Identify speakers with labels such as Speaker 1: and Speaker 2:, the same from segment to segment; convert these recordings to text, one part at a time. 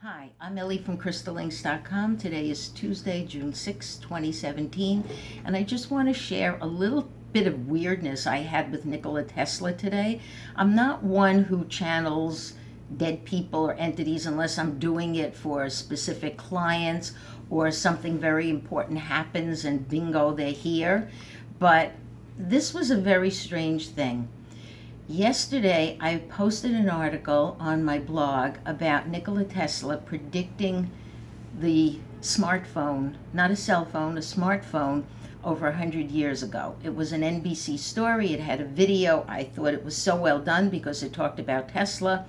Speaker 1: Hi, I'm Ellie from crystallinks.com. Today is Tuesday, June 6, 2017, and I just want to share a little bit of weirdness I had with Nikola Tesla today. I'm not one who channels dead people or entities unless I'm doing it for specific clients or something very important happens and bingo, they're here. But this was a very strange thing. Yesterday, I posted an article on my blog about Nikola Tesla predicting the smartphone, not a cell phone, a smartphone, over 100 years ago. It was an NBC story. It had a video. I thought it was so well done because it talked about Tesla.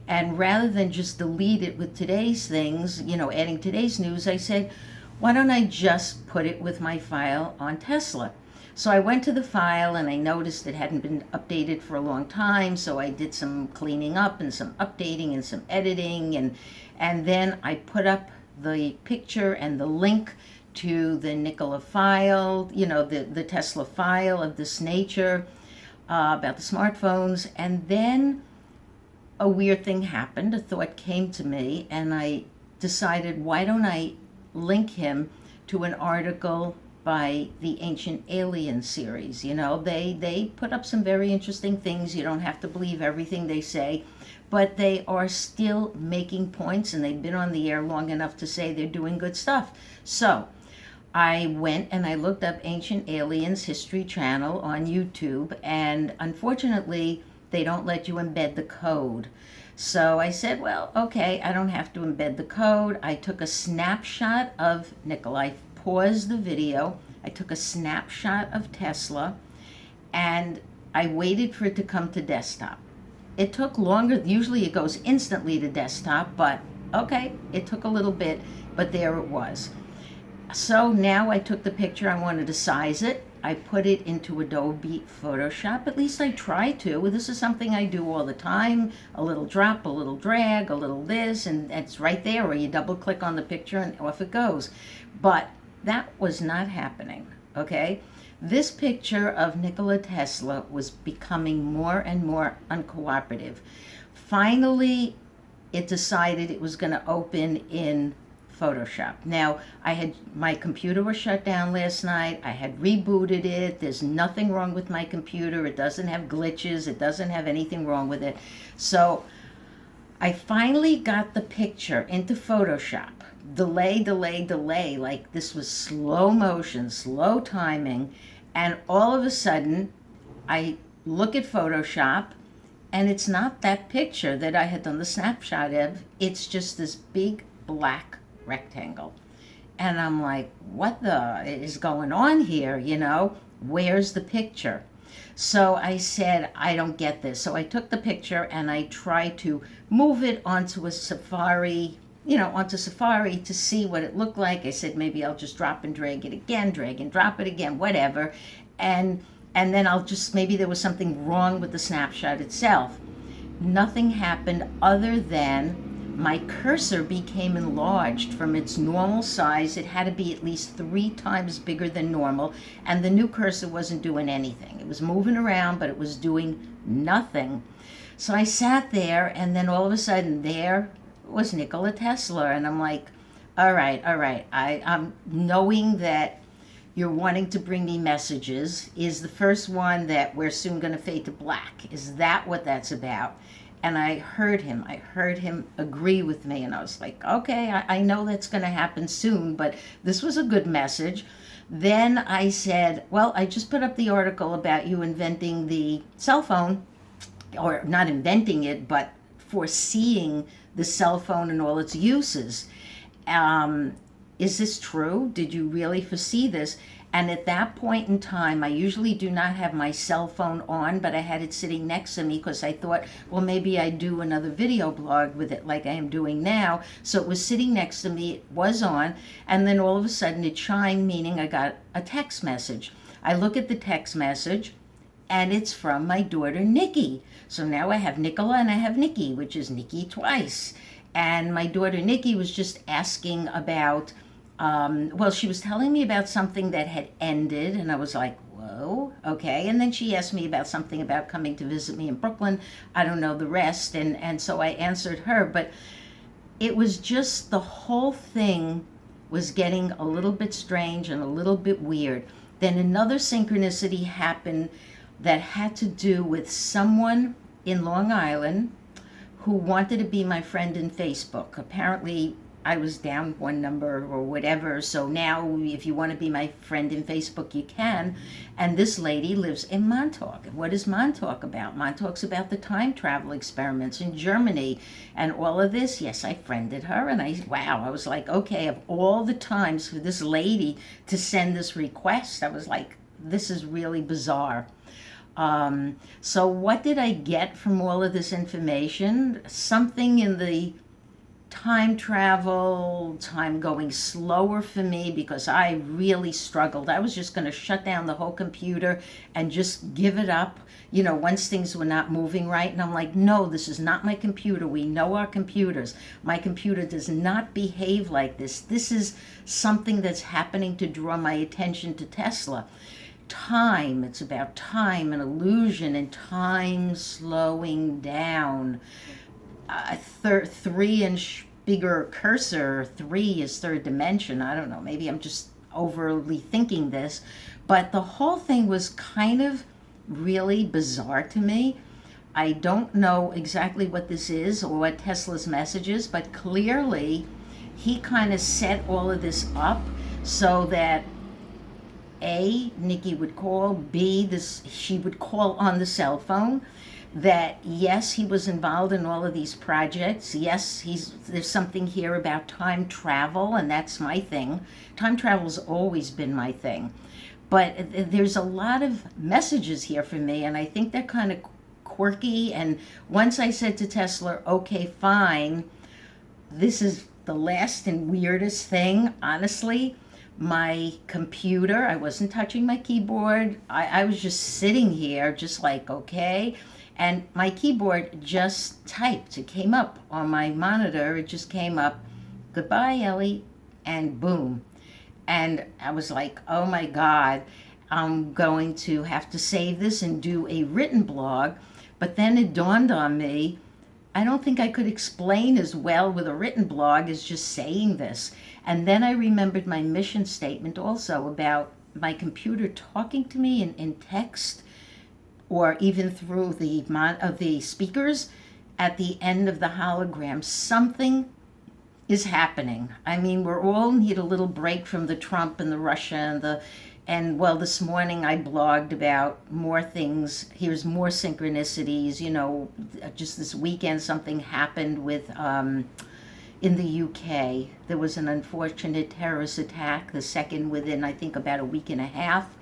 Speaker 1: And rather than just delete it with today's things, adding today's news, I said, why don't I just put it with my file on Tesla? So I went to the file and I noticed it hadn't been updated for a long time. So I did some cleaning up and some updating and some editing. And then I put up the picture and the link to the Nikola file, the Tesla file of this nature about the smartphones. And then a weird thing happened. A thought came to me and I decided, why don't I link him to an article by the Ancient Alien series. They put up some very interesting things. You don't have to believe everything they say, but they are still making points, and they've been on the air long enough to say they're doing good stuff. So I went and I looked up Ancient Aliens History Channel on YouTube, and unfortunately, they don't let you embed the code. So I said, well, okay, I don't have to embed the code. I took a snapshot of Nikola, paused the video, I took a snapshot of Tesla, and I waited for it to come to desktop. It took longer. Usually it goes instantly to desktop, but okay, it took a little bit, but there it was. So now I took the picture. I wanted to size it. I put it into Adobe Photoshop. At least I try to. This is something I do all the time. A little drop, a little drag, a little this, and it's right there. Or you double click on the picture and off it goes. But that was not happening, okay? This picture of Nikola Tesla was becoming more and more uncooperative. Finally, it decided it was going to open in Photoshop. Now, my computer was shut down last night. I had rebooted it. There's nothing wrong with my computer. It doesn't have glitches. It doesn't have anything wrong with it. So I finally got the picture into Photoshop. Delay, like this was slow motion, slow timing, and all of a sudden I look at Photoshop and it's not that picture that I had done the snapshot of. It's just this big black rectangle. And I'm like, what the is going on here? Where's the picture? So I said, I don't get this. So I took the picture and I tried to move it onto Safari to see what it looked like. I said, maybe I'll just drop and drag it again, drag and drop it again, whatever. And then maybe there was something wrong with the snapshot itself. Nothing happened other than my cursor became enlarged from its normal size. It had to be at least 3 times bigger than normal, and the new cursor wasn't doing anything. It was moving around, but it was doing nothing. So I sat there, and then all of a sudden, there was Nikola Tesla, and I'm like, all right, I'm knowing that you're wanting to bring me messages. Is the first one that we're soon going to fade to black? Is that what that's about? And I heard him agree with me, and I was like, okay, I know that's going to happen soon, but this was a good message. Then I said, well, I just put up the article about you inventing the cell phone, or not inventing it, but foreseeing the cell phone and all its uses. Is this true? Did you really foresee this? And at that point in time, I usually do not have my cell phone on, but I had it sitting next to me because I thought, well, maybe I'd do another video blog with it like I am doing now. So it was sitting next to me, it was on, and then all of a sudden it chimed, meaning I got a text message. I look at the text message, and it's from my daughter, Nikki. So now I have Nikola and I have Nikki, which is Nikki twice. And my daughter, Nikki, was just asking about, she was telling me about something that had ended, and I was like, whoa, okay. And then she asked me about something about coming to visit me in Brooklyn. I don't know the rest, and so I answered her. But it was just the whole thing was getting a little bit strange and a little bit weird. Then another synchronicity happened that had to do with someone in Long Island who wanted to be my friend in Facebook. Apparently, I was down one number or whatever, so now if you want to be my friend in Facebook, you can. And this lady lives in Montauk. What is Montauk about? Montauk's about the time travel experiments in Germany and all of this. Yes, I friended her, and I was like, okay, of all the times for this lady to send this request, I was like, this is really bizarre. So what did I get from all of this information? Something in the time travel, time going slower for me, because I really struggled. I was just going to shut down the whole computer and just give it up, once things were not moving right. And I'm like, no, this is not my computer. We know our computers. My computer does not behave like this. This is something that's happening to draw my attention to Tesla. Time, it's about time and illusion and time slowing down. A 3-inch bigger cursor, 3 is third dimension. I don't know, maybe I'm just overly thinking this, but the whole thing was kind of really bizarre to me. I don't know exactly what this is or what Tesla's message is, but clearly he kind of set all of this up so that A, Nikki would call, B, she would call on the cell phone, that yes, he was involved in all of these projects. Yes, there's something here about time travel, and that's my thing. Time travel's always been my thing. But there's a lot of messages here for me, and I think they're kind of quirky. And once I said to Tesla, okay, fine, this is the last and weirdest thing, honestly. My computer, I wasn't touching my keyboard. I was just sitting here, just like, okay. And my keyboard just typed. It came up on my monitor. It just came up, goodbye, Ellie, and boom. And I was like, oh my God, I'm going to have to save this and do a written blog. But then it dawned on me, I don't think I could explain as well with a written blog as just saying this. And then I remembered my mission statement also about my computer talking to me in text, or even through the speakers at the end of the hologram. Something is happening. I mean, we're all need a little break from the Trump and the Russia and well, this morning I blogged about more things. Here's more synchronicities. Just this weekend something happened with in the UK. There was an unfortunate terrorist attack, the second within, I think, about a week and a half.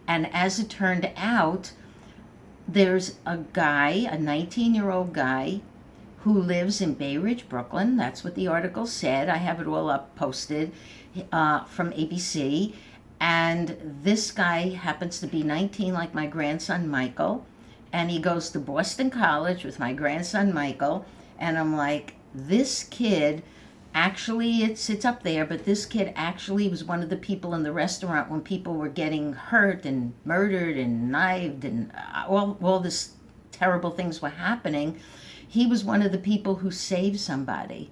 Speaker 1: And as it turned out, there's a guy, a 19-year-old guy, who lives in Bay Ridge, Brooklyn. That's what the article said. I have it all up posted from ABC. And this guy happens to be 19, like my grandson Michael. And he goes to Boston College with my grandson Michael. And I'm like, this kid, actually, it's up there, but this kid actually was one of the people in the restaurant when people were getting hurt and murdered and knifed and all this terrible things were happening. He was one of the people who saved somebody.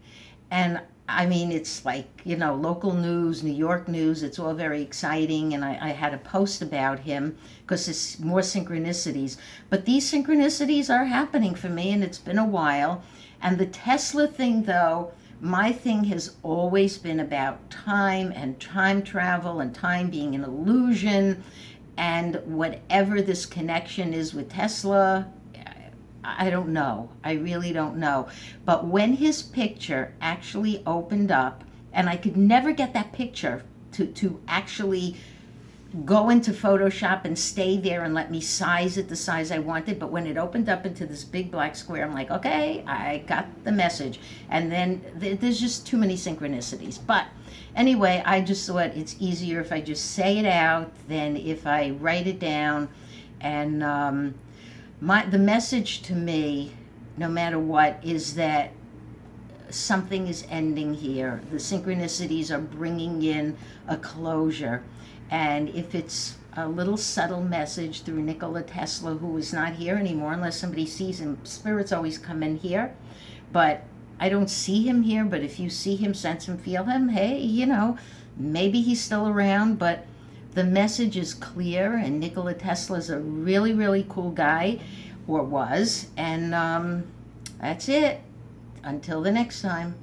Speaker 1: And I mean, it's like, local news, New York news, it's all very exciting. And I had a post about him because it's more synchronicities. But these synchronicities are happening for me, and it's been a while. And the Tesla thing, though, my thing has always been about time and time travel and time being an illusion. And whatever this connection is with Tesla, I don't know. I really don't know. But when his picture actually opened up, and I could never get that picture to actually go into Photoshop and stay there and let me size it the size I wanted. But when it opened up into this big black square, I'm like, okay, I got the message. And then there's just too many synchronicities. But anyway, I just thought it's easier if I just say it out than if I write it down. And the message to me, no matter what, is that something is ending here. The synchronicities are bringing in a closure. And if it's a little subtle message through Nikola Tesla, who is not here anymore, unless somebody sees him, spirits always come in here. But I don't see him here, but if you see him, sense him, feel him, hey, maybe he's still around, but the message is clear, and Nikola Tesla's a really, really cool guy, or was, and that's it. Until the next time.